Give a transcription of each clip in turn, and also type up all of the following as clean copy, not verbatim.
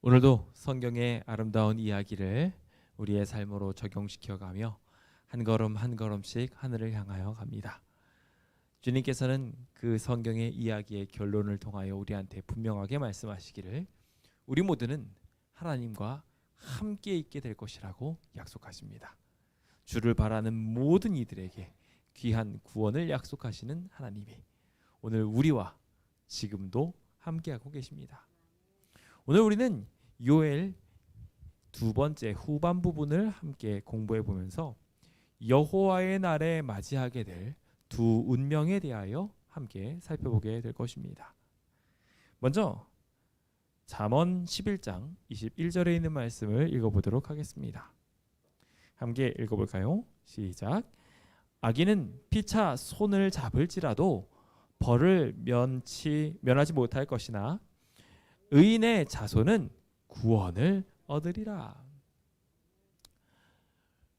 오늘도 성경의 아름다운 이야기를 우리의 삶으로 적용시켜가며 한 걸음 한 걸음씩 하늘을 향하여 갑니다. 주님께서는 그 성경의 이야기의 결론을 통하여 우리한테 분명하게 말씀하시기를 우리 모두는 하나님과 함께 있게 될 것이라고 약속하십니다. 주를 바라는 모든 이들에게 귀한 구원을 약속하시는 하나님이 오늘 우리와 지금도 함께하고 계십니다. 오늘 우리는 요엘 두 번째 후반 부분을 함께 공부해 보면서 여호와의 날에 맞이하게 될 두 운명에 대하여 함께 살펴보게 될 것입니다. 먼저 잠언 11장 21절에 있는 말씀을 읽어보도록 하겠습니다. 함께 읽어볼까요? 시작. 악인은 피차 손을 잡을지라도 벌을 면하지 못할 것이나 의인의 자손은 구원을 얻으리라.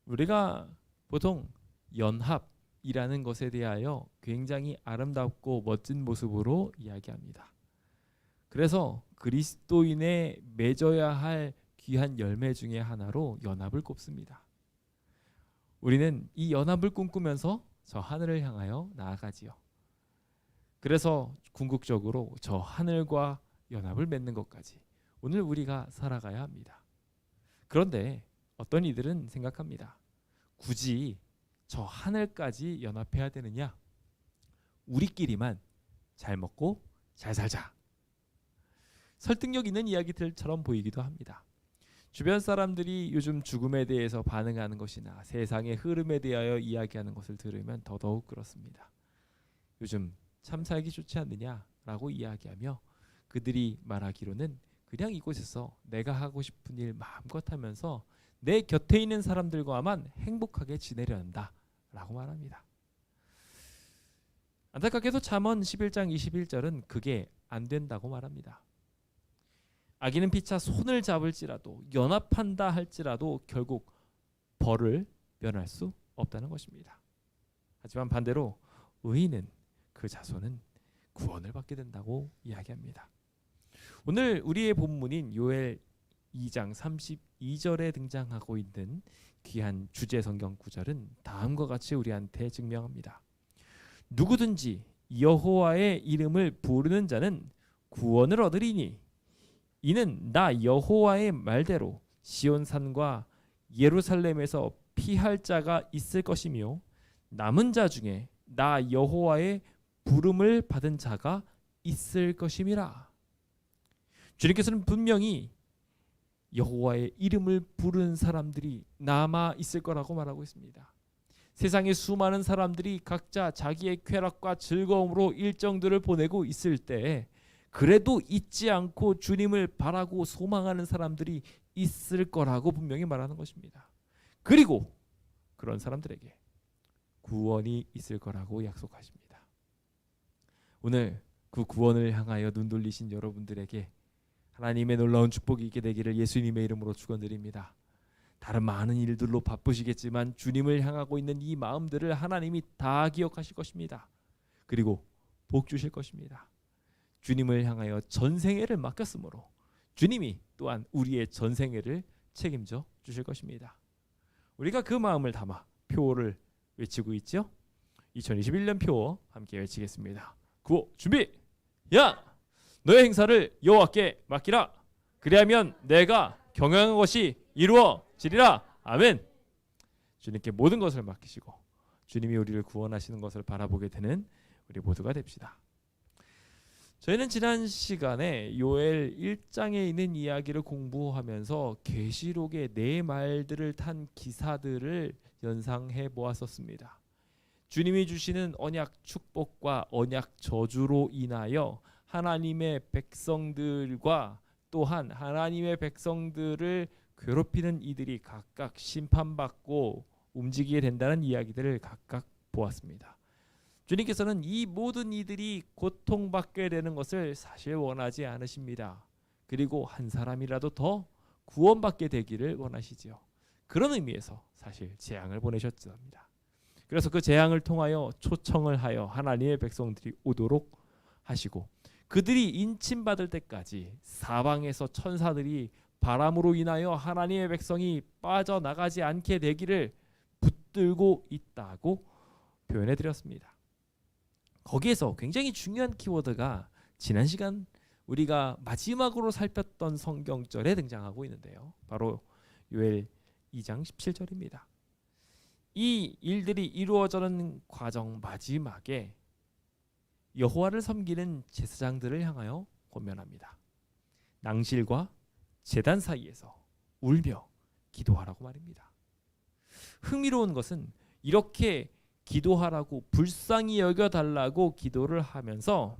우리가 보통 연합이라는 것에 대하여 굉장히 아름답고 멋진 모습으로 이야기합니다. 그래서 그리스도인의 맺어야 할 귀한 열매 중에 하나로 연합을 꼽습니다. 우리는 이 연합을 꿈꾸면서 저 하늘을 향하여 나아가지요. 그래서 궁극적으로 저 하늘과 연합을 맺는 것까지 오늘 우리가 살아가야 합니다. 그런데 어떤 이들은 생각합니다. 굳이 저 하늘까지 연합해야 되느냐? 우리끼리만 잘 먹고 잘 살자. 설득력 있는 이야기들처럼 보이기도 합니다. 주변 사람들이 요즘 죽음에 대해서 반응하는 것이나 세상의 흐름에 대하여 이야기하는 것을 들으면 더더욱 그렇습니다. 요즘 참 살기 좋지 않느냐라고 이야기하며 그들이 말하기로는 그냥 이곳에서 내가 하고 싶은 일 마음껏 하면서 내 곁에 있는 사람들과만 행복하게 지내려 한다라고 말합니다. 안타깝게도 잠언 11장 21절은 그게 안 된다고 말합니다. 악인은 피차 손을 잡을지라도 연합한다 할지라도 결국 벌을 면할 수 없다는 것입니다. 하지만 반대로 의인은 그 자손은 구원을 받게 된다고 이야기합니다. 오늘 우리의 본문인 요엘 2장 32절에 등장하고 있는 귀한 주제 성경 구절은 다음과 같이 우리한테 증명합니다. 누구든지 여호와의 이름을 부르는 자는 구원을 얻으리니 이는 나 여호와의 말대로 시온산과 예루살렘에서 피할 자가 있을 것이며 남은 자 중에 나 여호와의 부름을 받은 자가 있을 것임이라. 주님께서는 분명히 여호와의 이름을 부르는 사람들이 남아 있을 거라고 말하고 있습니다. 세상의 수많은 사람들이 각자 자기의 쾌락과 즐거움으로 일정들을 보내고 있을 때 그래도 잊지 않고 주님을 바라고 소망하는 사람들이 있을 거라고 분명히 말하는 것입니다. 그리고 그런 사람들에게 구원이 있을 거라고 약속하십니다. 오늘 그 구원을 향하여 눈 돌리신 여러분들에게 하나님의 놀라운 축복이 있게 되기를 예수님의 이름으로 축원드립니다. 다른 많은 일들로 바쁘시겠지만 주님을 향하고 있는 이 마음들을 하나님이 다 기억하실 것입니다. 그리고 복 주실 것입니다. 주님을 향하여 전생애를 맡겼으므로 주님이 또한 우리의 전생애를 책임져 주실 것입니다. 우리가 그 마음을 담아 표를 외치고 있죠. 2021년 표 함께 외치겠습니다. 구호 준비. 야! 너의 행사를 여호와께 맡기라. 그리하면 내가 경영한 것이 이루어지리라. 아멘. 주님께 모든 것을 맡기시고 주님이 우리를 구원하시는 것을 바라보게 되는 우리 모두가 됩시다. 저희는 지난 시간에 요엘 1장에 있는 이야기를 공부하면서 계시록의 네 말들을 탄 기사들을 연상해 보았었습니다. 주님이 주시는 언약 축복과 언약 저주로 인하여 하나님의 백성들과 또한 하나님의 백성들을 괴롭히는 이들이 각각 심판받고 움직이게 된다는 이야기들을 각각 보았습니다. 주님께서는 이 모든 이들이 고통받게 되는 것을 사실 원하지 않으십니다. 그리고 한 사람이라도 더 구원받게 되기를 원하시지요. 그런 의미에서 사실 재앙을 보내셨습니다. 그래서 그 재앙을 통하여 초청을 하여 하나님의 백성들이 오도록 하시고 그들이 인침받을 때까지 사방에서 천사들이 바람으로 인하여 하나님의 백성이 빠져나가지 않게 되기를 붙들고 있다고 표현해 드렸습니다. 거기에서 굉장히 중요한 키워드가 지난 시간 우리가 마지막으로 살폈던 성경절에 등장하고 있는데요. 바로 요엘 2장 17절입니다. 이 일들이 이루어지는 과정 마지막에 여호와를 섬기는 제사장들을 향하여 권면합니다. 낭실과 제단 사이에서 울며 기도하라고 말입니다. 흥미로운 것은 이렇게 기도하라고 불쌍히 여겨달라고 기도를 하면서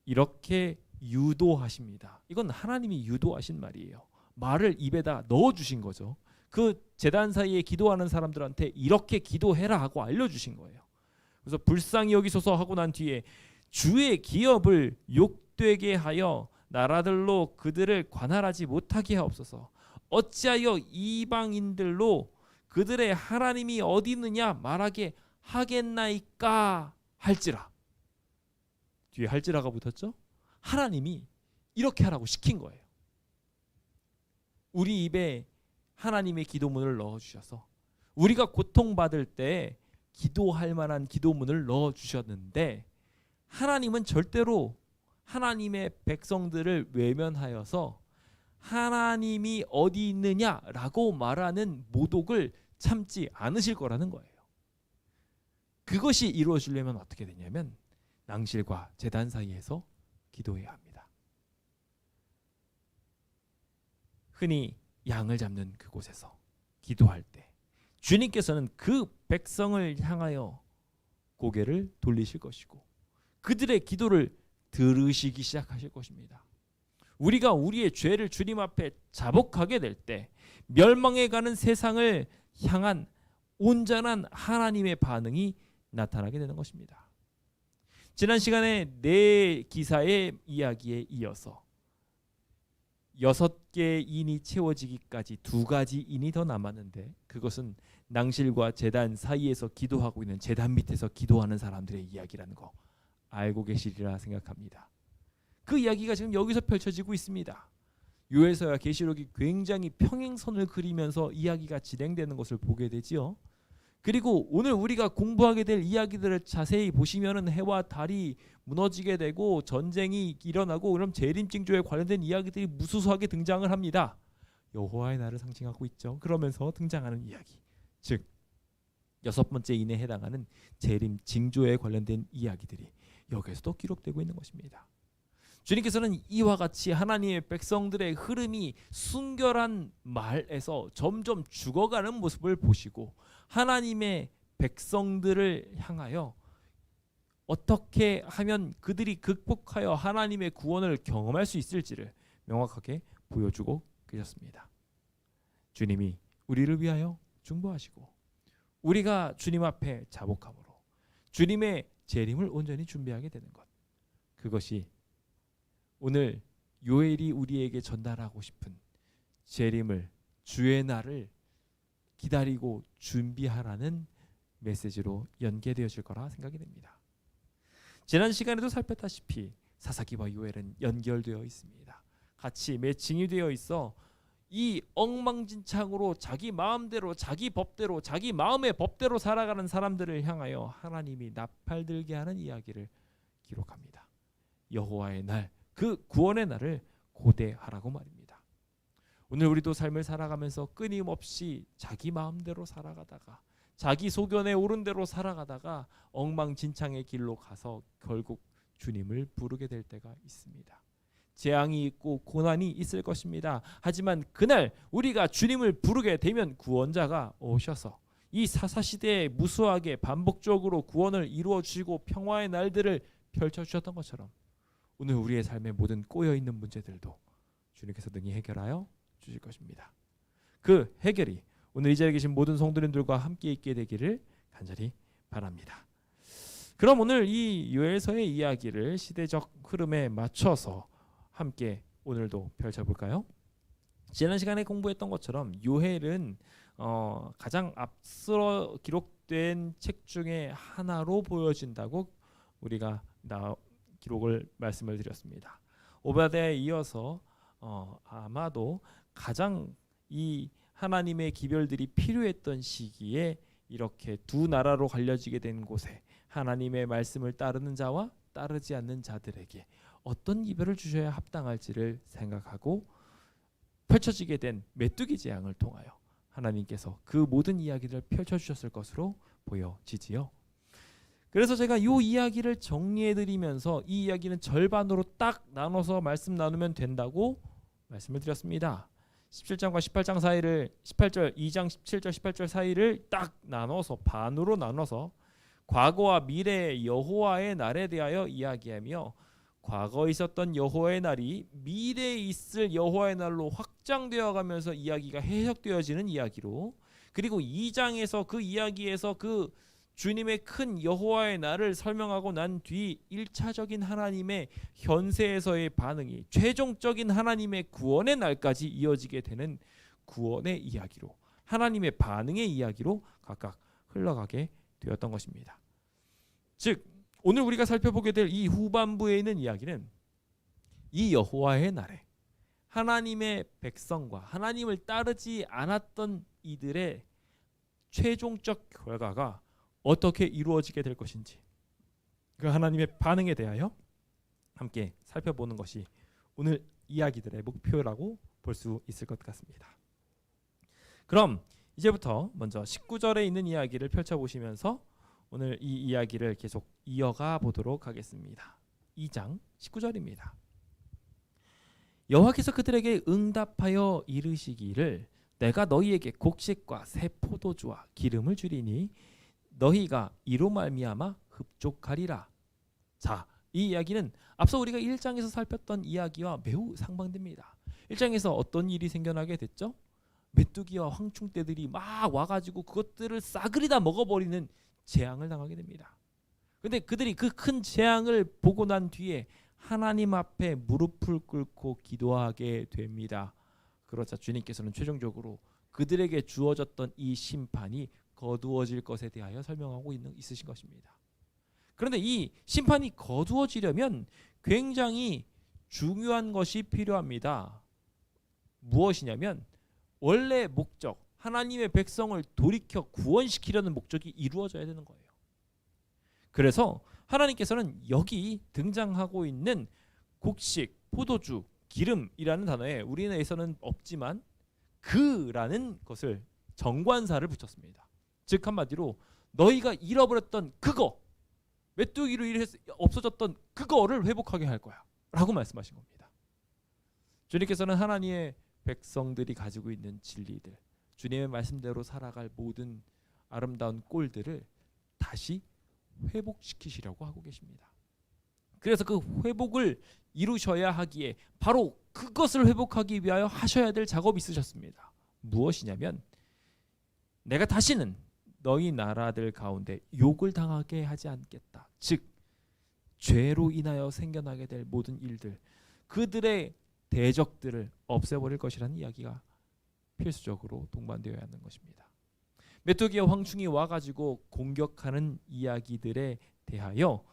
이렇게 유도하십니다. 이건 하나님이 유도하신 말이에요. 말을 입에다 넣어주신 거죠. 그 제단 사이에 기도하는 사람들한테 이렇게 기도해라 하고 알려주신 거예요. 그래서 불쌍히 여기소서 하고 난 뒤에 주의 기업을 욕되게 하여 나라들로 그들을 관할하지 못하게 하옵소서. 어찌하여 이방인들로 그들의 하나님이 어디 있느냐 말하게 하겠나이까 할지라. 뒤에 할지라가 붙었죠. 하나님이 이렇게 하라고 시킨 거예요. 우리 입에 하나님의 기도문을 넣어주셔서 우리가 고통받을 때 기도할 만한 기도문을 넣어주셨는데 하나님은 절대로 하나님의 백성들을 외면하여서 하나님이 어디 있느냐라고 말하는 모독을 참지 않으실 거라는 거예요. 그것이 이루어지려면 어떻게 되냐면 낭실과 제단 사이에서 기도해야 합니다. 흔히 양을 잡는 그곳에서 기도할 때 주님께서는 그 백성을 향하여 고개를 돌리실 것이고 그들의 기도를 들으시기 시작하실 것입니다. 우리가 우리의 죄를 주님 앞에 자복하게 될 때 멸망해 가는 세상을 향한 온전한 하나님의 반응이 나타나게 되는 것입니다. 지난 시간에 네 기사의 이야기에 이어서 6개의 인이 채워지기까지 2가지 인이 더 남았는데 그것은 낭실과 제단 사이에서 기도하고 있는 제단 밑에서 기도하는 사람들의 이야기라는 거 알고 계시리라 생각합니다. 그 이야기가 지금 여기서 펼쳐지고 있습니다. 요엘서와 계시록이 굉장히 평행선을 그리면서 이야기가 진행되는 것을 보게 되지요. 그리고 오늘 우리가 공부하게 될 이야기들을 자세히 보시면은 해와 달이 무너지게 되고 전쟁이 일어나고 그럼 재림징조에 관련된 이야기들이 무수수하게 등장을 합니다. 여호와의 날을 상징하고 있죠. 그러면서 등장하는 이야기, 즉 6번째 인에 해당하는 재림징조에 관련된 이야기들이 여기에서도 기록되고 있는 것입니다. 주님께서는 이와 같이 하나님의 백성들의 흐름이 순결한 말에서 점점 죽어가는 모습을 보시고 하나님의 백성들을 향하여 어떻게 하면 그들이 극복하여 하나님의 구원을 경험할 수 있을지를 명확하게 보여주고 계셨습니다. 주님이 우리를 위하여 중보하시고 우리가 주님 앞에 자복함으로 주님의 재림을 온전히 준비하게 되는 것, 그것이 오늘 요엘이 우리에게 전달하고 싶은 재림을, 주의 날을 기다리고 준비하라는 메시지로 연계되어질 거라 생각이 됩니다. 지난 시간에도 살폈다시피 사사기와 요엘은 연결되어 있습니다. 같이 매칭이 되어 있어 이 엉망진창으로 자기 마음대로 자기 법대로 자기 마음의 법대로 살아가는 사람들을 향하여 하나님이 나팔들게 하는 이야기를 기록합니다. 여호와의 날, 그 구원의 날을 고대하라고 말입니다. 오늘 우리도 삶을 살아가면서 끊임없이 자기 마음대로 살아가다가 자기 소견에 오른 대로 살아가다가 엉망진창의 길로 가서 결국 주님을 부르게 될 때가 있습니다. 재앙이 있고 고난이 있을 것입니다. 하지만 그날 우리가 주님을 부르게 되면 구원자가 오셔서 이 사사시대에 무수하게 반복적으로 구원을 이루어 주시고 평화의 날들을 펼쳐주셨던 것처럼 오늘 우리의 삶의 모든 꼬여있는 문제들도 주님께서 능히 해결하여 주실 것입니다. 그 해결이 오늘 이 자리에 계신 모든 성도님들과 함께 있게 되기를 간절히 바랍니다. 그럼 오늘 이 요엘서의 이야기를 시대적 흐름에 맞춰서 함께 오늘도 펼쳐볼까요? 지난 시간에 공부했던 것처럼 요엘은 가장 앞서 기록된 책 중에 하나로 보여진다고 우리가 기록을 말씀을 드렸습니다. 오바댜에 이어서 아마도 가장 이 하나님의 기별들이 필요했던 시기에 이렇게 두 나라로 갈려지게 된 곳에 하나님의 말씀을 따르는 자와 따르지 않는 자들에게 어떤 이별을 주셔야 합당할지를 생각하고 펼쳐지게 된 메뚜기 재앙을 통하여 하나님께서 그 모든 이야기를 펼쳐주셨을 것으로 보여지지요. 그래서 제가 이 이야기를 정리해드리면서 이 이야기는 절반으로 딱 나눠서 말씀 나누면 된다고 말씀을 드렸습니다. 17장과 18장 사이를 18절 2장 17절 18절 사이를 딱 나눠서 반으로 나눠서 과거와 미래의 여호와의 날에 대하여 이야기하며 과거에 있었던 여호와의 날이 미래에 있을 여호와의 날로 확장되어 가면서 이야기가 해석되어지는 이야기로, 그리고 2장에서 그 이야기에서 그 주님의 큰 여호와의 날을 설명하고 난 뒤 1차적인 하나님의 현세에서의 반응이 최종적인 하나님의 구원의 날까지 이어지게 되는 구원의 이야기로, 하나님의 반응의 이야기로 각각 흘러가게 되었던 것입니다. 즉 오늘 우리가 살펴보게 될 이 후반부에 있는 이야기는 이 여호와의 날에 하나님의 백성과 하나님을 따르지 않았던 이들의 최종적 결과가 어떻게 이루어지게 될 것인지, 그 하나님의 반응에 대하여 함께 살펴보는 것이 오늘 이야기들의 목표라고 볼 수 있을 것 같습니다. 그럼 이제부터 먼저 19절에 있는 이야기를 펼쳐보시면서 오늘 이 이야기를 계속 이어가 보도록 하겠습니다. 2장 19절입니다. 여호와께서 그들에게 응답하여 이르시기를 내가 너희에게 곡식과 새 포도주와 기름을 주리니 너희가 이로 말미암아 흡족하리라. 자, 이 이야기는 앞서 우리가 1장에서 살폈던 이야기와 매우 상반됩니다. 1장에서 어떤 일이 생겨나게 됐죠? 메뚜기와 황충떼들이 막 와가지고 그것들을 싸그리 다 먹어버리는 재앙을 당하게 됩니다. 근데 그들이 그 큰 재앙을 보고 난 뒤에 하나님 앞에 무릎을 꿇고 기도하게 됩니다. 그러자 주님께서는 최종적으로 그들에게 주어졌던 이 심판이 거두어질 것에 대하여 설명하고 있으신 것입니다. 그런데 이 심판이 거두어지려면 굉장히 중요한 것이 필요합니다. 무엇이냐면 원래 목적, 하나님의 백성을 돌이켜 구원시키려는 목적이 이루어져야 되는 거예요. 그래서 하나님께서는 여기 등장하고 있는 곡식, 포도주, 기름이라는 단어에 우리나라에서는 없지만 그라는 것을 정관사를 붙였습니다. 즉 한마디로 너희가 잃어버렸던 그거, 메뚜기로 없어졌던 그거를 회복하게 할 거야 라고 말씀하신 겁니다. 주님께서는 하나님의 백성들이 가지고 있는 진리들, 주님의 말씀대로 살아갈 모든 아름다운 꼴들을 다시 회복시키시려고 하고 계십니다. 그래서 그 회복을 이루셔야 하기에 바로 그것을 회복하기 위하여 하셔야 될 작업이 있으셨습니다. 무엇이냐면 내가 다시는 너희 나라들 가운데 욕을 당하게 하지 않겠다. 즉 죄로 인하여 생겨나게 될 모든 일들, 그들의 대적들을 없애버릴 것이라는 이야기가 필수적으로 동반되어야 하는 것입니다. 메뚜기와 황충이 와가지고 공격하는 이야기들에 대하여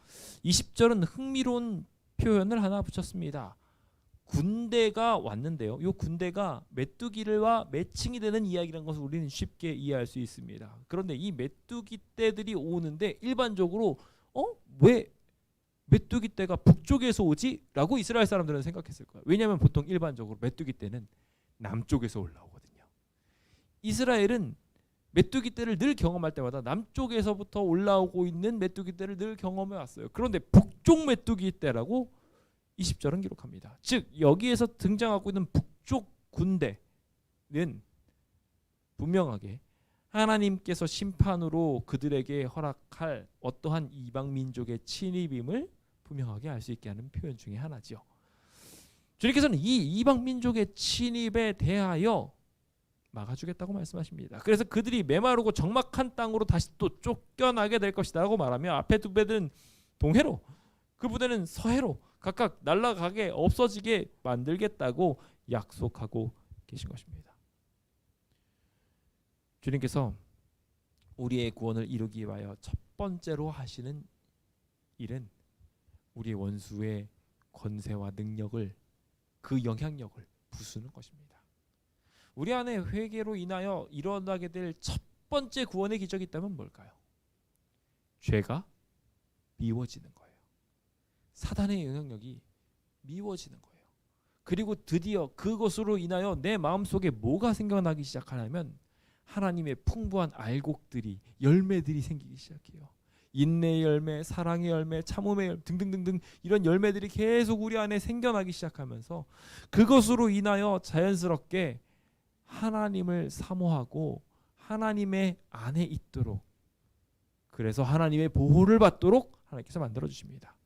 20절은 흥미로운 표현을 하나 붙였습니다. 군대가 왔는데요. 이 군대가 메뚜기와 매칭이 되는 이야기라는 것을 우리는 쉽게 이해할 수 있습니다. 그런데 이 메뚜기 떼들이 오는데 일반적으로 왜 메뚜기 떼가 북쪽에서 오지? 라고 이스라엘 사람들은 생각했을 거예요. 왜냐하면 보통 일반적으로 메뚜기 떼는 남쪽에서 올라오거든요. 이스라엘은 메뚜기 떼를 늘 경험할 때마다 남쪽에서부터 올라오고 있는 메뚜기 떼를 늘 경험해 왔어요. 그런데 북쪽 메뚜기 떼라고 20절은 기록합니다. 즉 여기에서 등장하고 있는 북쪽 군대는 분명하게 하나님께서 심판으로 그들에게 허락할 어떠한 이방 민족의 침입임을 분명하게 알 수 있게 하는 표현 중에 하나죠. 주님께서는 이 이방 민족의 침입에 대하여 막아주겠다고 말씀하십니다. 그래서 그들이 메마르고 적막한 땅으로 다시 또 쫓겨나게 될 것이다 라고 말하며 앞에 두 부대는 동해로, 그 부대는 서해로 각각 날아가게 없어지게 만들겠다고 약속하고 계신 것입니다. 주님께서 우리의 구원을 이루기 위하여 첫 번째로 하시는 일은 우리의 원수의 권세와 능력을, 그 영향력을 부수는 것입니다. 우리 안에 회개로 인하여 일어나게 될 첫 번째 구원의 기적이 있다면 뭘까요? 죄가 미워지는 거예요. 사단의 영향력이 미워지는 거예요. 그리고 드디어 그것으로 인하여 내 마음속에 뭐가 생겨나기 시작하냐면 하나님의 풍부한 알곡들이, 열매들이 생기기 시작해요. 인내의 열매, 사랑의 열매, 참음의 열매 등등등등 이런 열매들이 계속 우리 안에 생겨나기 시작하면서 그것으로 인하여 자연스럽게 하나님을 사모하고 하나님의 안에 있도록, 그래서 하나님의 보호를 받도록 하나님께서 만들어 주십니다.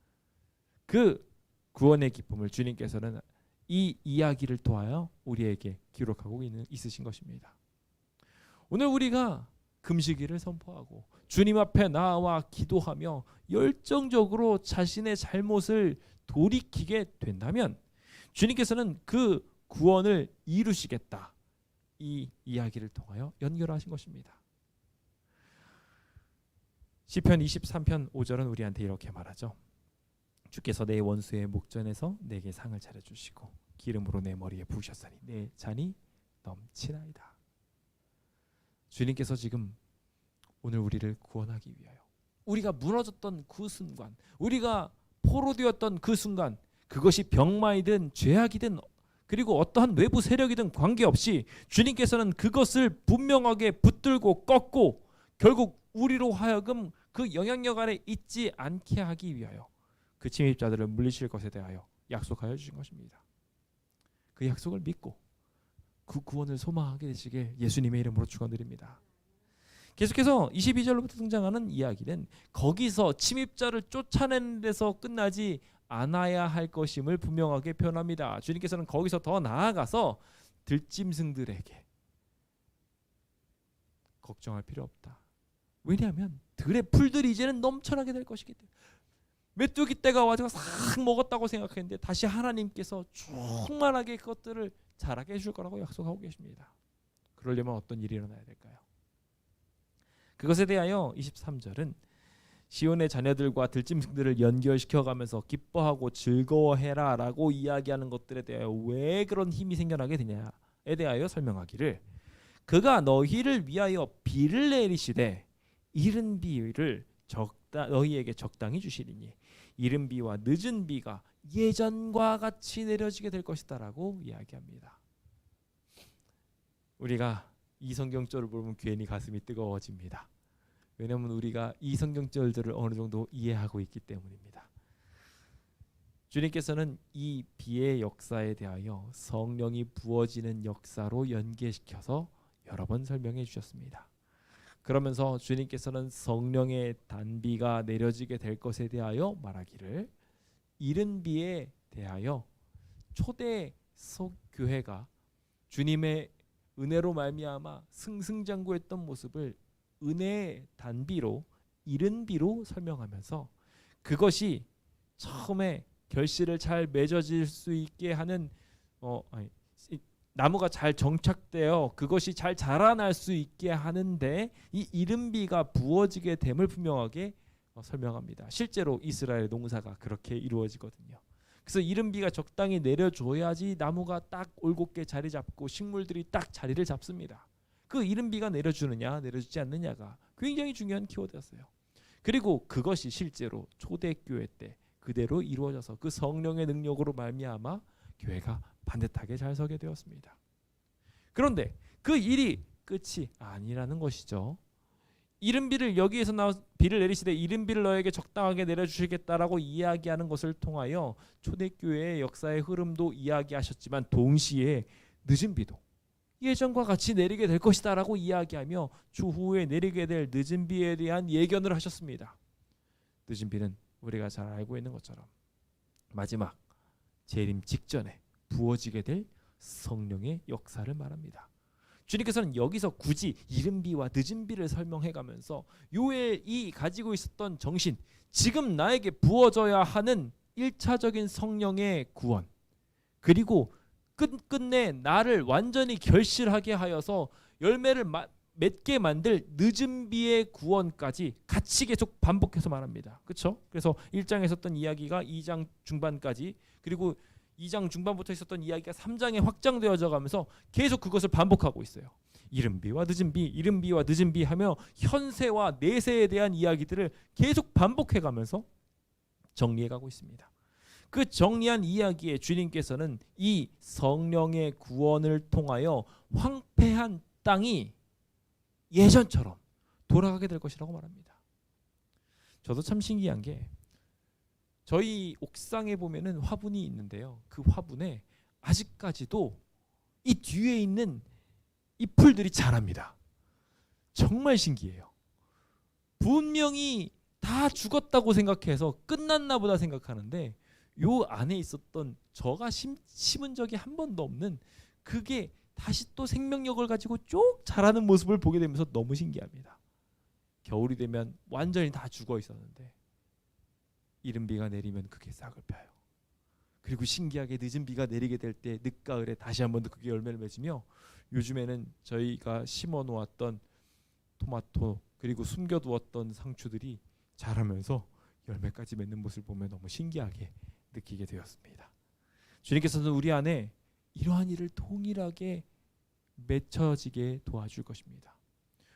그 구원의 기쁨을 주님께서는 이 이야기를 통하여 우리에게 기록하고 있으신 것입니다. 오늘 우리가 금식일을 선포하고 주님 앞에 나와 기도하며 열정적으로 자신의 잘못을 돌이키게 된다면 주님께서는 그 구원을 이루시겠다, 이 이야기를 통하여 연결하신 것입니다. 시편 23편 5절은 우리한테 이렇게 말하죠. 주께서 내 원수의 목전에서 내게 상을 차려주시고 기름으로 내 머리에 부으셨으니 내 잔이 넘치나이다. 주님께서 지금 오늘 우리를 구원하기 위하여, 우리가 무너졌던 그 순간, 우리가 포로되었던 그 순간, 그것이 병마이든 죄악이든 그리고 어떠한 외부 세력이든 관계없이 주님께서는 그것을 분명하게 붙들고 꺾고 결국 우리로 하여금 그 영향력 아래 있지 않게 하기 위하여 그 침입자들을 물리칠 것에 대하여 약속하여 주신 것입니다. 그 약속을 믿고 그 구원을 소망하게 되시길 예수님의 이름으로 축원드립니다. 계속해서 22절로부터 등장하는 이야기는 거기서 침입자를 쫓아내는 데서 끝나지 않아야 할 것임을 분명하게 표현합니다. 주님께서는 거기서 더 나아가서 들짐승들에게 걱정할 필요 없다. 왜냐하면 들의 풀들이 이제는 넘쳐나게 될 것이기 때문에. 메뚜기 떼가 와서 싹 먹었다고 생각했는데 다시 하나님께서 충만하게 그것들을 자라게 해줄 거라고 약속하고 계십니다. 그러려면 어떤 일이 일어나야 될까요? 그것에 대하여 23절은 시온의 자녀들과 들짐승들을 연결시켜가면서 기뻐하고 즐거워해라 라고 이야기하는 것들에 대하여 왜 그런 힘이 생겨나게 되냐에 대하여 설명하기를, 그가 너희를 위하여 비를 내리시되 이른 비를 너희에게 적당히 주시리니 이른 비와 늦은 비가 예전과 같이 내려지게 될 것이다 라고 이야기합니다. 우리가 이 성경절을 보면 괜히 가슴이 뜨거워집니다. 왜냐하면 우리가 이 성경절들을 어느 정도 이해하고 있기 때문입니다. 주님께서는 이 비의 역사에 대하여 성령이 부어지는 역사로 연계시켜서 여러 번 설명해 주셨습니다. 그러면서 주님께서는 성령의 단비가 내려지게 될 것에 대하여 말하기를, 이른 비에 대하여 초대 교회가 주님의 은혜로 말미암아 승승장구했던 모습을 은혜의 단비로, 이른 비로 설명하면서 그것이 처음에 결실을 잘 맺어질 수 있게 하는 나무가 잘 정착되어 그것이 잘 자라날 수 있게 하는데 이 이른 비가 부어지게 됨을 분명하게 설명합니다. 실제로 이스라엘 농사가 그렇게 이루어지거든요. 그래서 이른 비가 적당히 내려줘야지 나무가 딱 올곧게 자리 잡고 식물들이 딱 자리를 잡습니다. 그 이른 비가 내려주느냐 내려주지 않느냐가 굉장히 중요한 키워드였어요. 그리고 그것이 실제로 초대교회 때 그대로 이루어져서 그 성령의 능력으로 말미암아 교회가 반듯하게 잘 서게 되었습니다. 그런데 그 일이 끝이 아니라는 것이죠. 이른 비를 여기에서 비를 내리시되 이른 비를 너에게 적당하게 내려주시겠다라고 이야기하는 것을 통하여 초대교회의 역사의 흐름도 이야기하셨지만 동시에 늦은 비도 예전과 같이 내리게 될 것이다 라고 이야기하며 추후에 내리게 될 늦은 비에 대한 예견을 하셨습니다. 늦은 비는 우리가 잘 알고 있는 것처럼 마지막 재림 직전에 부어지게 될 성령의 역사를 말합니다. 주님께서는 여기서 굳이 이른 비와 늦은 비를 설명해가면서 요엘이 가지고 있었던 정신, 지금 나에게 부어져야 하는 1차적인 성령의 구원, 그리고 끝끝내 나를 완전히 결실하게 하여서 열매를 맺게 만들 늦은 비의 구원까지 같이 계속 반복해서 말합니다. 그렇죠? 그래서 1장에 있었던 이야기가 2장 중반까지, 그리고 2장 중반부터 있었던 이야기가 3장에 확장되어져 가면서 계속 그것을 반복하고 있어요. 이른 비와 늦은 비, 이른 비와 늦은 비 하며 현세와 내세에 대한 이야기들을 계속 반복해 가면서 정리해 가고 있습니다. 그 정리한 이야기에 주님께서는 이 성령의 구원을 통하여 황폐한 땅이 예전처럼 돌아가게 될 것이라고 말합니다. 저도 참 신기한 게 저희 옥상에 보면은 화분이 있는데요. 그 화분에 아직까지도 이 뒤에 있는 이 풀들이 자랍니다. 정말 신기해요. 분명히 다 죽었다고 생각해서 끝났나 보다 생각하는데 요 안에 있었던 저가 심은 적이 한 번도 없는 그게 다시 또 생명력을 가지고 쭉 자라는 모습을 보게 되면서 너무 신기합니다. 겨울이 되면 완전히 다 죽어 있었는데 이른 비가 내리면 그게 싹을 펴요. 그리고 신기하게 늦은 비가 내리게 될 때 늦가을에 다시 한 번 더 그게 열매를 맺으며 요즘에는 저희가 심어 놓았던 토마토 그리고 숨겨두었던 상추들이 자라면서 열매까지 맺는 모습을 보면 너무 신기하게 느끼게 되었습니다. 주님께서는 우리 안에 이러한 일을 동일하게 맺혀지게 도와줄 것입니다.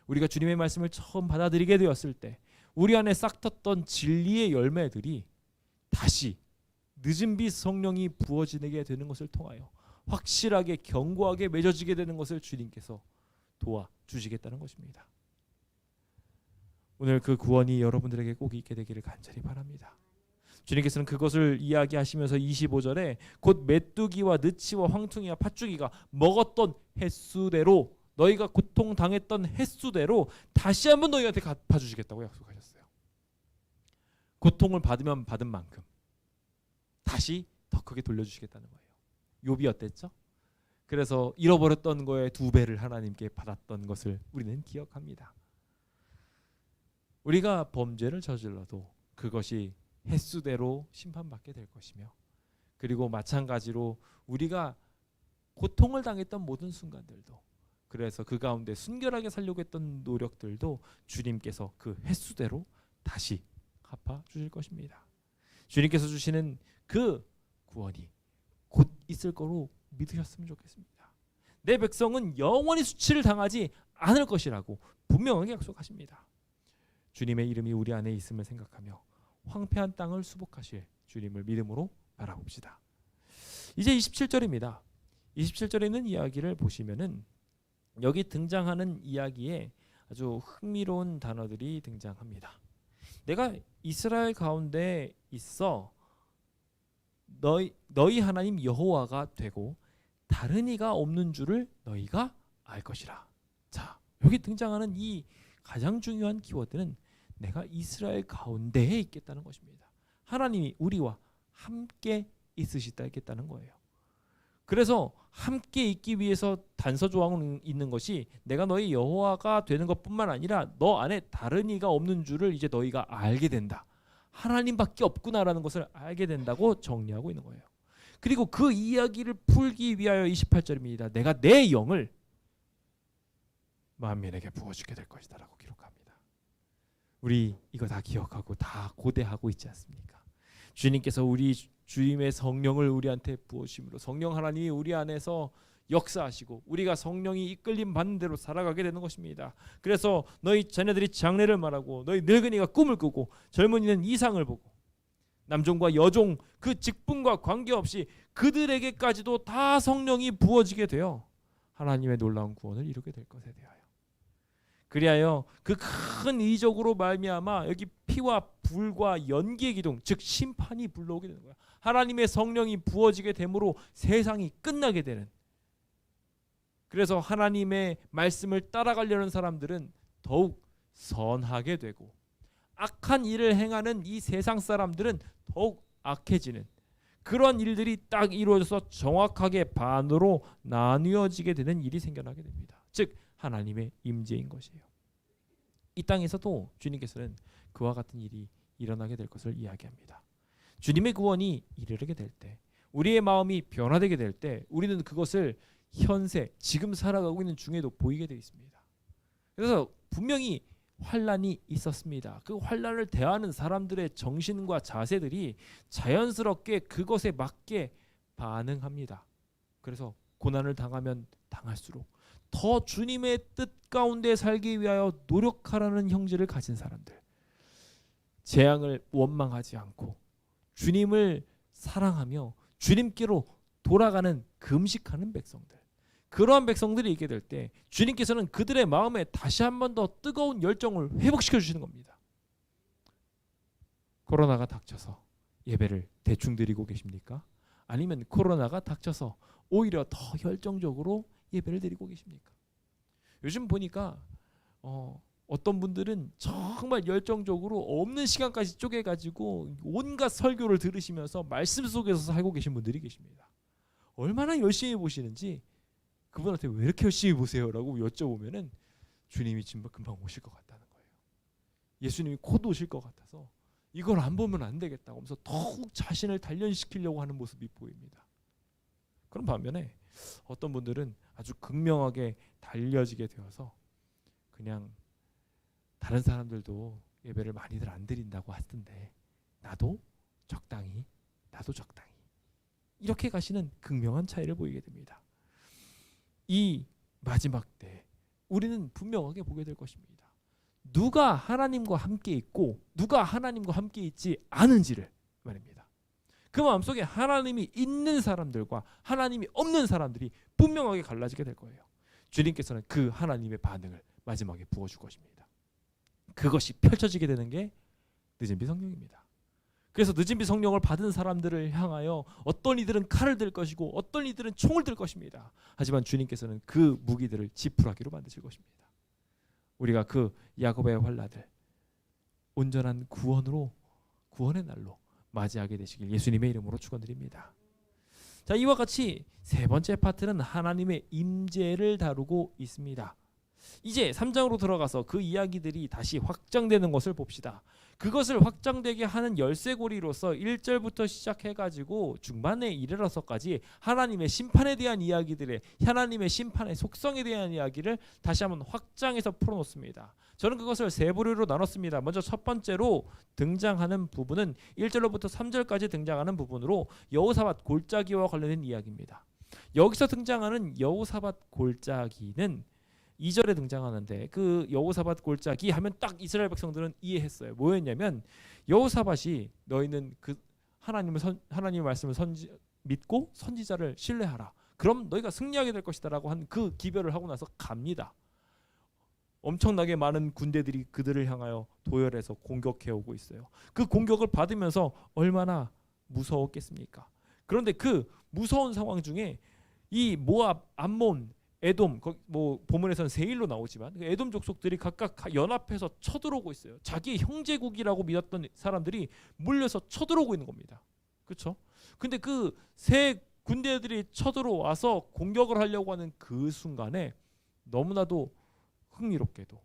우리가 주님의 말씀을 처음 받아들이게 되었을 때 우리 안에 싹텄던 진리의 열매들이 다시 늦은 비 성령이 부어지게 되는 것을 통하여 확실하게 견고하게 맺어지게 되는 것을 주님께서 도와주시겠다는 것입니다. 오늘 그 구원이 여러분들에게 꼭 있게 되기를 간절히 바랍니다. 주님께서는 그것을 이야기하시면서 25절에 곧 메뚜기와 느치와 황퉁이와 팥죽이가 먹었던 횟수대로 너희가 고통당했던 횟수대로 다시 한번 너희한테 갚아주시겠다고 약속하셨어요. 고통을 받으면 받은 만큼 다시 더 크게 돌려주시겠다는 거예요. 욥이 어땠죠? 그래서 잃어버렸던 거에 2배를 하나님께 받았던 것을 우리는 기억합니다. 우리가 범죄를 저질러도 그것이 횟수대로 심판받게 될 것이며, 그리고 마찬가지로 우리가 고통을 당했던 모든 순간들도, 그래서 그 가운데 순결하게 살려고 했던 노력들도 주님께서 그 횟수대로 다시 갚아 주실 것입니다. 주님께서 주시는 그 구원이 곧 있을 거로 믿으셨으면 좋겠습니다. 내 백성은 영원히 수치를 당하지 않을 것이라고 분명하게 약속하십니다. 주님의 이름이 우리 안에 있음을 생각하며 황폐한 땅을 수복하실 주님을 믿음으로 바라봅시다. 이제 27절입니다. 27절에 있는 이야기를 보시면은 여기 등장하는 이야기에 아주 흥미로운 단어들이 등장합니다. 내가 이스라엘 가운데 있어 너희 하나님 여호와가 되고 다른 이가 없는 줄을 너희가 알 것이라. 자, 여기 등장하는 이 가장 중요한 키워드는 내가 이스라엘 가운데에 있겠다는 것입니다. 하나님이 우리와 함께 있으시다겠다는 거예요. 그래서 함께 있기 위해서 단서 조항은 있는 것이 내가 너희 여호와가 되는 것뿐만 아니라 너 안에 다른 이가 없는 줄을 이제 너희가 알게 된다. 하나님밖에 없구나라는 것을 알게 된다고 정리하고 있는 거예요. 그리고 그 이야기를 풀기 위하여 28절입니다. 내가 내 영을 만민에게 부어주게 될 것이다 라고 기록합니다. 우리 이거 다 기억하고 다 고대하고 있지 않습니까? 주님께서 우리 주님의 성령을 우리한테 부으심으로 성령 하나님이 우리 안에서 역사하시고 우리가 성령이 이끌림 받는 대로 살아가게 되는 것입니다. 그래서 너희 자녀들이 장래를 말하고 너희 늙은이가 꿈을 꾸고 젊은이는 이상을 보고 남종과 여종 그 직분과 관계없이 그들에게까지도 다 성령이 부어지게 되어 하나님의 놀라운 구원을 이루게 될 것에 대하여 그리하여 그 큰 이적으로 말미암아 여기 피와 불과 연기의 기둥 즉 심판이 불러오게 되는 거야. 하나님의 성령이 부어지게 되므로 세상이 끝나게 되는, 그래서 하나님의 말씀을 따라가려는 사람들은 더욱 선하게 되고 악한 일을 행하는 이 세상 사람들은 더욱 악해지는 그런 일들이 딱 이루어져서 정확하게 반으로 나뉘어지게 되는 일이 생겨나게 됩니다. 즉 하나님의 임재인 것이에요. 이 땅에서도 주님께서는 그와 같은 일이 일어나게 될 것을 이야기합니다. 주님의 구원이 이르게 될 때, 우리의 마음이 변화되게 될 때 우리는 그것을 현세 지금 살아가고 있는 중에도 보이게 되어 있습니다. 그래서 분명히 환란이 있었습니다. 그 환란을 대하는 사람들의 정신과 자세들이 자연스럽게 그것에 맞게 반응합니다. 그래서 고난을 당하면 당할수록 더 주님의 뜻 가운데 살기 위하여 노력하라는 형제를 가진 사람들, 재앙을 원망하지 않고 주님을 사랑하며 주님께로 돌아가는 금식하는 백성들, 그러한 백성들이 있게 될 때 주님께서는 그들의 마음에 다시 한 번 더 뜨거운 열정을 회복시켜 주시는 겁니다. 코로나가 닥쳐서 예배를 대충 드리고 계십니까? 아니면 코로나가 닥쳐서 오히려 더 열정적으로 예배를 드리고 계십니까? 요즘 보니까 어떤 분들은 정말 열정적으로 없는 시간까지 쪼개가지고 온갖 설교를 들으시면서 말씀 속에서 살고 계신 분들이 계십니다. 얼마나 열심히 보시는지 그분한테 왜 이렇게 열심히 보세요? 라고 여쭤보면은 주님이 지금 금방 오실 것 같다는 거예요. 예수님이 곧 오실 것 같아서 이걸 안 보면 안 되겠다고 하면서 더욱 자신을 단련시키려고 하는 모습이 보입니다. 그런 반면에 어떤 분들은 아주 극명하게 달려지게 되어서 그냥 다른 사람들도 예배를 많이들 안 드린다고 하던데 나도 적당히 이렇게 가시는 극명한 차이를 보이게 됩니다. 이 마지막 때 우리는 분명하게 보게 될 것입니다. 누가 하나님과 함께 있고 누가 하나님과 함께 있지 않은지를 말입니다. 그 마음속에 하나님이 있는 사람들과 하나님이 없는 사람들이 분명하게 갈라지게 될 거예요. 주님께서는 그 하나님의 반응을 마지막에 부어줄 것입니다. 그것이 펼쳐지게 되는 게 늦은비 성령입니다. 그래서 늦은비 성령을 받은 사람들을 향하여 어떤 이들은 칼을 들 것이고 어떤 이들은 총을 들 것입니다. 하지만 주님께서는 그 무기들을 지푸라기로 만드실 것입니다. 우리가 그 야곱의 환란을 온전한 구원의 날로 맞이하게 되시길 예수님의 이름으로 축원드립니다. 자, 이와 같이 세 번째 파트는 하나님의 임재를 다루고 있습니다. 이제 3장으로 들어가서 그 이야기들이 다시 확장되는 것을 봅시다. 그것을 확장되게 하는 열쇠고리로서 1절부터 시작해가지고 중반에 이르러서까지 하나님의 심판에 대한 이야기들의 하나님의 심판의 속성에 대한 이야기를 다시 한번 확장해서 풀어놓습니다. 저는 그것을 세 부류로 나눴습니다. 먼저 첫 번째로 등장하는 부분은 1절로부터 3절까지 등장하는 부분으로 여호사밧 골짜기와 관련된 이야기입니다. 여기서 등장하는 여호사밧 골짜기는 2절에 등장하는데 그 여호사밧 골짜기 하면 딱 이스라엘 백성들은 이해했어요. 뭐였냐면 여호사밧이 너희는 그 하나님의 말씀을 믿고 선지자를 신뢰하라. 그럼 너희가 승리하게 될 것이다라고 한 그 기별을 하고 나서 갑니다. 엄청나게 많은 군대들이 그들을 향하여 도열해서 공격해 오고 있어요. 그 공격을 받으면서 얼마나 무서웠겠습니까? 그런데 그 무서운 상황 중에 이 모압, 암몬, 에돔, 뭐 본문에서는 세일로 나오지만 에돔 족속들이 각각 연합해서 쳐들어오고 있어요. 자기 형제국이라고 믿었던 사람들이 몰려서 쳐들어오고 있는 겁니다. 그렇죠? 근데 그 세 군대들이 쳐들어와서 공격을 하려고 하는 그 순간에 너무나도 흥미롭게도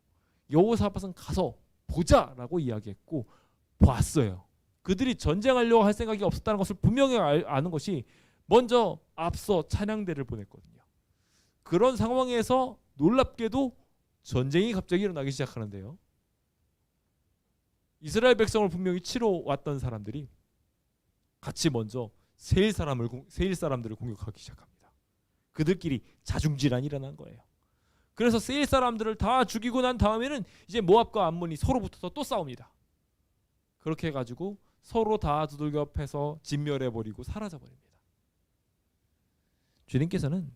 여호사밧은 가서 보자라고 이야기했고 봤어요. 그들이 전쟁하려고 할 생각이 없었다는 것을 분명히 아는 것이 먼저 앞서 찬양대를 보냈거든요. 그런 상황에서 놀랍게도 전쟁이 갑자기 일어나기 시작하는데요. 이스라엘 백성을 분명히 치러 왔던 사람들이 같이 먼저 세일 사람들을 공격하기 시작합니다. 그들끼리 자중질환이 일어난 거예요. 그래서 세일 사람들을 다 죽이고 난 다음에는 이제 모압과 암몬이 서로 붙어서 또 싸웁니다. 그렇게 해가지고 서로 다 두들겨 패서 진멸해버리고 사라져버립니다. 주님께서는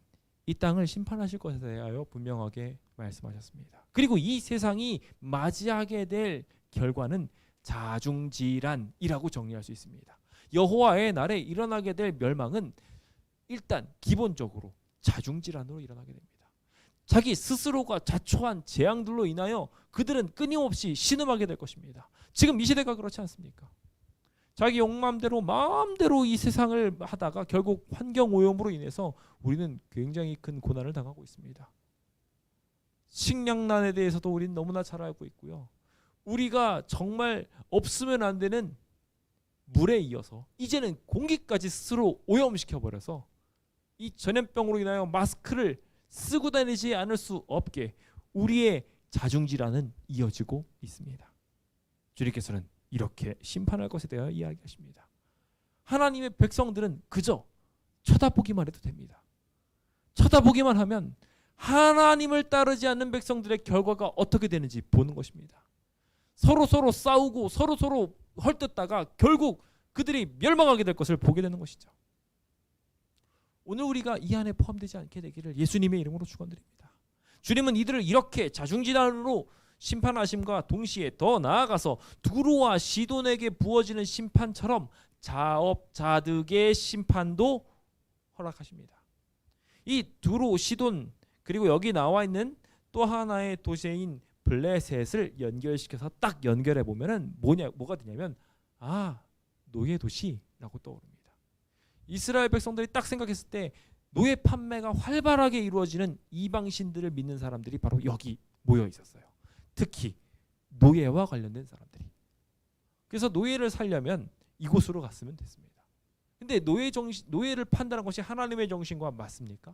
이 땅을 심판하실 것에 대하여 분명하게 말씀하셨습니다. 그리고 이 세상이 맞이하게 될 결과는 자중질환이라고 정리할 수 있습니다. 여호와의 날에 일어나게 될 멸망은 일단 기본적으로 자중질환으로 일어나게 됩니다. 자기 스스로가 자초한 재앙들로 인하여 그들은 끊임없이 신음하게 될 것입니다. 지금 이 시대가 그렇지 않습니까? 자기 욕망대로 마음대로 이 세상을 하다가 결국 환경오염으로 인해서 우리는 굉장히 큰 고난을 당하고 있습니다. 식량난에 대해서도 우리는 너무나 잘 알고 있고요. 우리가 정말 없으면 안 되는 물에 이어서 이제는 공기까지 스스로 오염시켜버려서 이 전염병으로 인하여 마스크를 쓰고 다니지 않을 수 없게 우리의 자중질환은 이어지고 있습니다. 주님께서는 이렇게 심판할 것에 대하여 이야기하십니다. 하나님의 백성들은 그저 쳐다보기만 해도 됩니다. 쳐다보기만 하면 하나님을 따르지 않는 백성들의 결과가 어떻게 되는지 보는 것입니다. 서로 싸우고 서로 헐뜯다가 결국 그들이 멸망하게 될 것을 보게 되는 것이죠. 오늘 우리가 이 안에 포함되지 않게 되기를 예수님의 이름으로 축원드립니다. 주님은 이들을 이렇게 자중질환으로 심판하심과 동시에 더 나아가서 두로와 시돈에게 부어지는 심판처럼 자업자득의 심판도 허락하십니다. 이 두로, 시돈, 그리고 여기 나와 있는 또 하나의 도시인 블레셋을 연결시켜서 딱 연결해 보면은 뭐가 되냐면 노예 도시라고 떠오릅니다. 이스라엘 백성들이 딱 생각했을 때 노예 판매가 활발하게 이루어지는 이방신들을 믿는 사람들이 바로 여기 모여 있었어요. 특히 노예와 관련된 사람들이. 그래서 노예를 살려면 이곳으로 갔으면 됐습니다. 근데 노예를 판다는 것이 하나님의 정신과 맞습니까?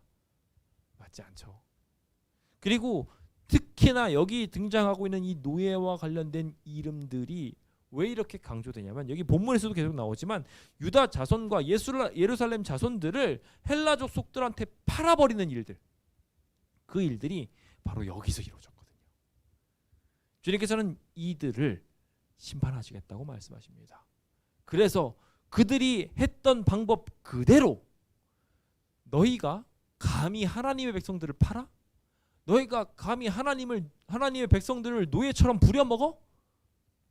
맞지 않죠. 그리고 특히나 여기 등장하고 있는 이 노예와 관련된 이름들이 왜 이렇게 강조되냐면 여기 본문에서도 계속 나오지만 유다 자손과 예루살렘 자손들을 헬라 족속들한테 팔아버리는 일들, 그 일들이 바로 여기서 이루어졌거든요. 주님께서는 이들을 심판하시겠다고 말씀하십니다. 그래서 그들이 했던 방법 그대로 너희가 감히 하나님의 백성들을 팔아? 너희가 감히 하나님의 백성들을 노예처럼 부려먹어?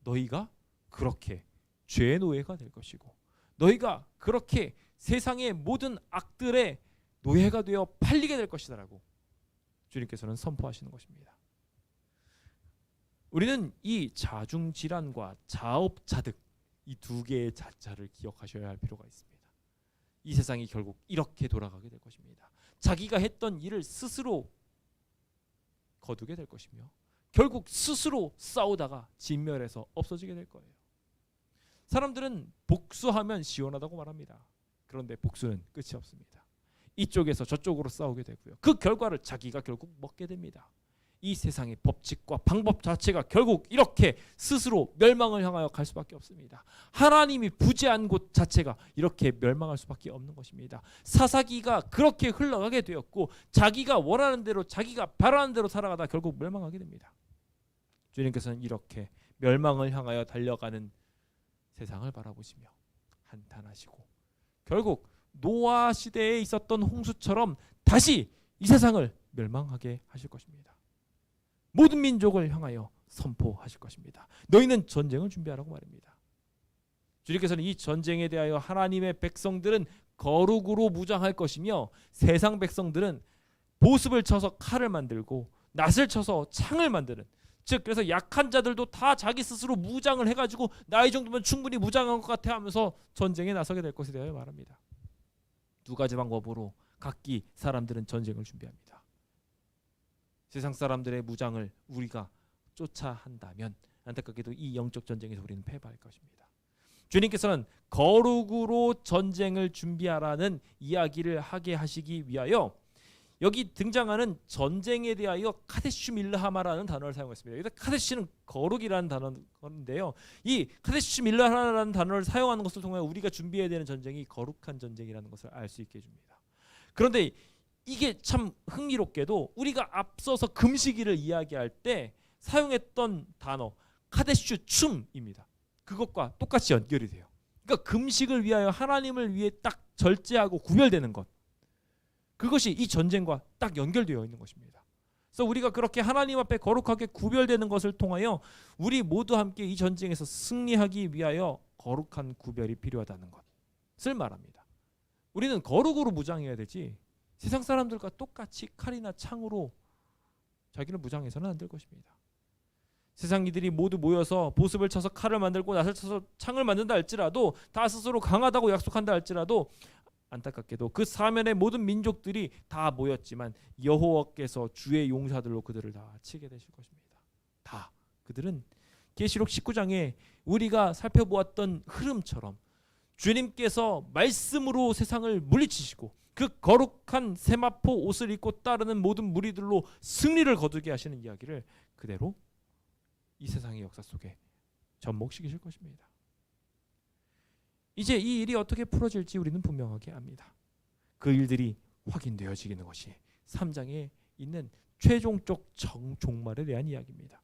너희가 그렇게 죄의 노예가 될 것이고 너희가 그렇게 세상의 모든 악들의 노예가 되어 팔리게 될 것이다라고 주님께서는 선포하시는 것입니다. 우리는 이 자중질환과 자업자득 이 두 개의 자자를 기억하셔야 할 필요가 있습니다. 이 세상이 결국 이렇게 돌아가게 될 것입니다. 자기가 했던 일을 스스로 거두게 될 것이며 결국 스스로 싸우다가 진멸해서 없어지게 될 거예요. 사람들은 복수하면 시원하다고 말합니다. 그런데 복수는 끝이 없습니다. 이쪽에서 저쪽으로 싸우게 되고요. 그 결과를 자기가 결국 먹게 됩니다. 이 세상의 법칙과 방법 자체가 결국 이렇게 스스로 멸망을 향하여 갈 수밖에 없습니다. 하나님이 부재한 곳 자체가 이렇게 멸망할 수밖에 없는 것입니다. 사사기가 그렇게 흘러가게 되었고 자기가 원하는 대로 자기가 바라는 대로 살아가다 결국 멸망하게 됩니다. 주님께서는 이렇게 멸망을 향하여 달려가는 세상을 바라보시며 한탄하시고 결국 노아 시대에 있었던 홍수처럼 다시 이 세상을 멸망하게 하실 것입니다. 모든 민족을 향하여 선포하실 것입니다. 너희는 전쟁을 준비하라고 말입니다. 주님께서는 이 전쟁에 대하여 하나님의 백성들은 거룩으로 무장할 것이며 세상 백성들은 보습을 쳐서 칼을 만들고 낫을 쳐서 창을 만드는, 즉 그래서 약한 자들도 다 자기 스스로 무장을 해가지고 나 이 정도면 충분히 무장한 것 같아 하면서 전쟁에 나서게 될 것에 대하여 말합니다. 두 가지 방법으로 각기 사람들은 전쟁을 준비합니다. 세상 사람들의 무장을 우리가 쫓아 한다면 안타깝게도 이 영적 전쟁에서 우리는 패배할 것입니다. 주님께서는 거룩으로 전쟁을 준비하라는 이야기를 하게 하시기 위하여 여기 등장하는 전쟁에 대하여 카데슈 밀라하마라는 단어를 사용했습니다. 여기서 카데슈는 거룩이라는 단어인데요. 이 카데슈 밀라하마라는 단어를 사용하는 것을 통해 우리가 준비해야 되는 전쟁이 거룩한 전쟁이라는 것을 알 수 있게 해줍니다. 그런데 이게 참 흥미롭게도 우리가 앞서서 금식일을 이야기할 때 사용했던 단어 카데슈 춤입니다. 그것과 똑같이 연결이 돼요. 그러니까 금식을 위하여 하나님을 위해 딱 절제하고 구별되는 것, 그것이 이 전쟁과 딱 연결되어 있는 것입니다. 그래서 우리가 그렇게 하나님 앞에 거룩하게 구별되는 것을 통하여 우리 모두 함께 이 전쟁에서 승리하기 위하여 거룩한 구별이 필요하다는 것을 말합니다. 우리는 거룩으로 무장해야 되지 세상 사람들과 똑같이 칼이나 창으로 자기를 무장해서는 안 될 것입니다. 세상 이들이 모두 모여서 보습을 쳐서 칼을 만들고 낫을 쳐서 창을 만든다 할지라도 다 스스로 강하다고 약속한다 할지라도 안타깝게도 그 사면의 모든 민족들이 다 모였지만 여호와께서 주의 용사들로 그들을 다 치게 되실 것입니다. 다 그들은 계시록 19장에 우리가 살펴보았던 흐름처럼 주님께서 말씀으로 세상을 물리치시고 그 거룩한 세마포 옷을 입고 따르는 모든 무리들로 승리를 거두게 하시는 이야기를 그대로 이 세상의 역사 속에 접목시키실 것입니다. 이제 이 일이 어떻게 풀어질지 우리는 분명하게 압니다. 그 일들이 확인되어지는 것이 3장에 있는 최종적 종말에 대한 이야기입니다.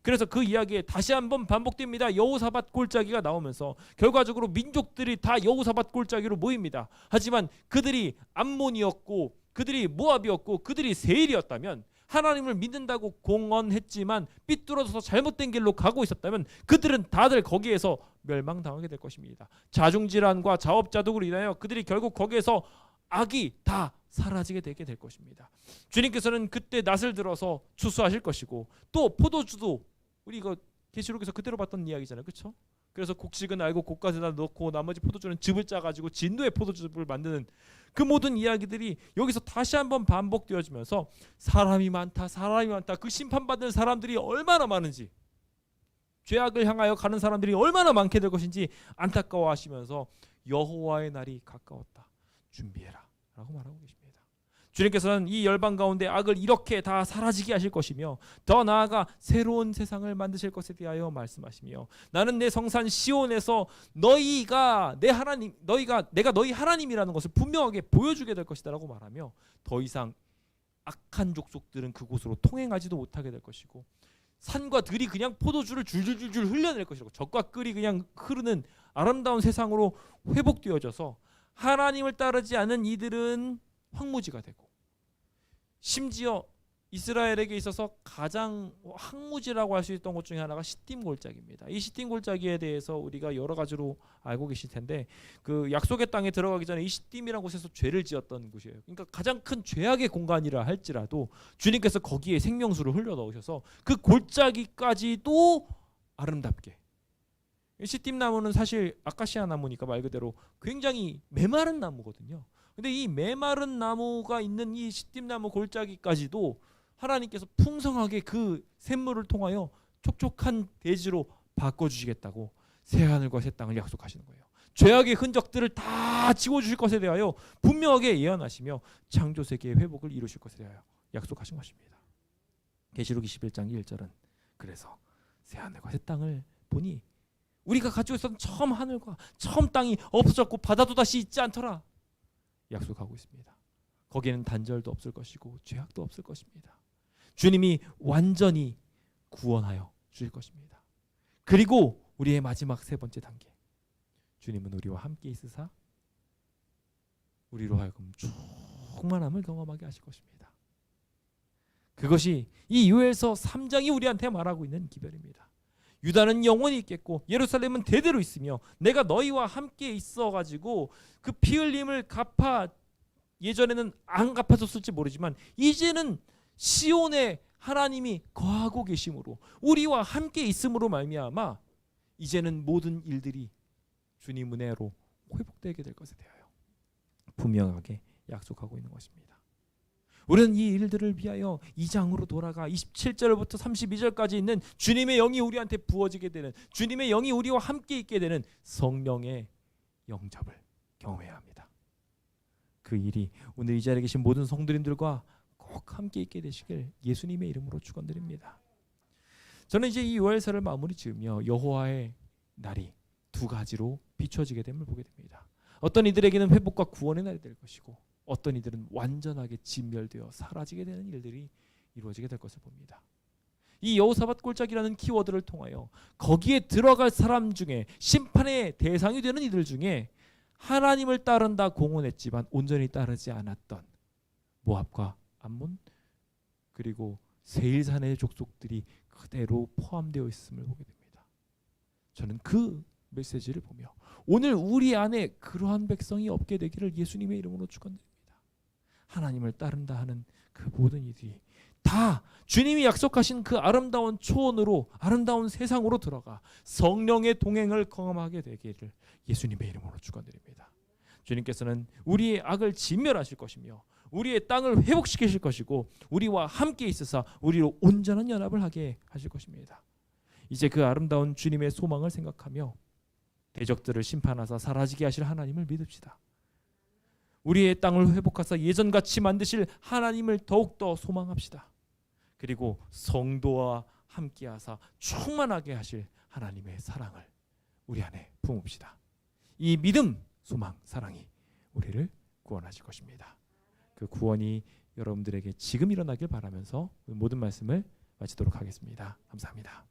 그래서 그 이야기에 다시 한번 반복됩니다. 여호사밧 골짜기가 나오면서 결과적으로 민족들이 다 여호사밧 골짜기로 모입니다. 하지만 그들이 암몬이었고 그들이 모압이었고 그들이 세일이었다면, 하나님을 믿는다고 공언했지만 삐뚤어져서 잘못된 길로 가고 있었다면 그들은 다들 거기에서 멸망당하게 될 것입니다. 자중질환과 자업자득으로 인하여 그들이 결국 거기에서 악이 다 사라지게 되게 될 것입니다. 주님께서는 그때 낫을 들어서 추수하실 것이고, 또 포도주도 우리 이거 계시록에서 그대로 봤던 이야기잖아요, 그렇죠? 그래서 곡식은 알고 곡간에다 넣고 나머지 포도주는 즙을 짜가지고 진노의 포도즙을 만드는 그 모든 이야기들이 여기서 다시 한번 반복되어지면서 사람이 많다 그 심판받는 사람들이 얼마나 많은지, 죄악을 향하여 가는 사람들이 얼마나 많게 될 것인지 안타까워하시면서 여호와의 날이 가까웠다, 준비해라 라고 말하고 계십니다. 주님께서는 이 열방 가운데 악을 이렇게 다 사라지게 하실 것이며, 더 나아가 새로운 세상을 만드실 것에 대하여 말씀하시며, 나는 내 성산 시온에서 너희가 내 하나님, 내가 너희 하나님이라는 것을 분명하게 보여주게 될 것이다 라고 말하며, 더 이상 악한 족속들은 그곳으로 통행하지도 못하게 될 것이고, 산과 들이 그냥 포도주를 줄줄줄줄 흘려낼 것이고, 젖과 꿀이 그냥 흐르는 아름다운 세상으로 회복되어져서 하나님을 따르지 않은 이들은 황무지가 되고, 심지어 이스라엘에게 있어서 가장 황무지라고 할 수 있던 곳 중에 하나가 시딤 골짜기입니다. 이 시딤 골짜기에 대해서 우리가 여러 가지로 알고 계실 텐데, 그 약속의 땅에 들어가기 전에 이 시딤이라는 곳에서 죄를 지었던 곳이에요. 그러니까 가장 큰 죄악의 공간이라 할지라도 주님께서 거기에 생명수를 흘려 넣으셔서 그 골짜기까지도 아름답게, 시딤 나무는 사실 아카시아 나무니까 말 그대로 굉장히 메마른 나무거든요. 근데 이 메마른 나무가 있는 이 시딤 나무 골짜기까지도 하나님께서 풍성하게 그 샘물을 통하여 촉촉한 대지로 바꿔주시겠다고 새하늘과 새 땅을 약속하시는 거예요. 죄악의 흔적들을 다 지워주실 것에 대하여 분명하게 예언하시며 창조세계의 회복을 이루실 것에 대하여 약속하신 것입니다. 계시록 21장 1절은 그래서 새하늘과 새 땅을 보니 우리가 가지고 있었던 처음 하늘과 처음 땅이 없어졌고 바다도 다시 있지 않더라 약속하고 있습니다. 거기에는 단절도 없을 것이고 죄악도 없을 것입니다. 주님이 완전히 구원하여 주실 것입니다. 그리고 우리의 마지막 세 번째 단계, 주님은 우리와 함께 있으사 우리로 하여금 충만함을 경험하게 하실 것입니다. 그것이 이 요엘서 3장이 우리한테 말하고 있는 기별입니다. 유다는 영원히 있겠고 예루살렘은 대대로 있으며 내가 너희와 함께 있어가지고 그 피 흘림을 갚아, 예전에는 안 갚아줬을지 모르지만 이제는 시온에 하나님이 거하고 계심으로 우리와 함께 있음으로 말미암아 이제는 모든 일들이 주님 은혜로 회복되게 될 것에 대하여 분명하게 약속하고 있는 것입니다. 우리는 이 일들을 위하여 2장으로 돌아가 27절부터 32절까지 있는 주님의 영이 우리한테 부어지게 되는, 주님의 영이 우리와 함께 있게 되는 성령의 영접을 경험해야 합니다. 그 일이 오늘 이 자리에 계신 모든 성도님들과 꼭 함께 있게 되시길 예수님의 이름으로 축원드립니다. 저는 이제 이 요엘서를 마무리 지으며 여호와의 날이 두 가지로 비춰지게 됨을 보게 됩니다. 어떤 이들에게는 회복과 구원의 날이 될 것이고, 어떤 이들은 완전하게 진멸되어 사라지게 되는 일들이 이루어지게 될 것을 봅니다. 이 여호사밧 골짜기라는 키워드를 통하여 거기에 들어갈 사람 중에, 심판의 대상이 되는 이들 중에 하나님을 따른다 공언했지만 온전히 따르지 않았던 모압과 암몬, 그리고 세일산의 족속들이 그대로 포함되어 있음을 보게 됩니다. 저는 그 메시지를 보며 오늘 우리 안에 그러한 백성이 없게 되기를 예수님의 이름으로 축원드립니다. 하나님을 따른다 하는 그 모든 이들이 다 주님이 약속하신 그 아름다운 초원으로, 아름다운 세상으로 들어가 성령의 동행을 경험하게 되기를 예수님의 이름으로 축원드립니다. 주님께서는 우리의 악을 진멸하실 것이며 우리의 땅을 회복시키실 것이고 우리와 함께 있으사 우리로 온전한 연합을 하게 하실 것입니다. 이제 그 아름다운 주님의 소망을 생각하며 대적들을 심판하사 사라지게 하실 하나님을 믿읍시다. 우리의 땅을 회복하사 예전같이 만드실 하나님을 더욱더 소망합시다. 그리고 성도와 함께하사 충만하게 하실 하나님의 사랑을 우리 안에 품읍시다. 이 믿음, 소망, 사랑이 우리를 구원하실 것입니다. 그 구원이 여러분들에게 지금 일어나길 바라면서 모든 말씀을 마치도록 하겠습니다. 감사합니다.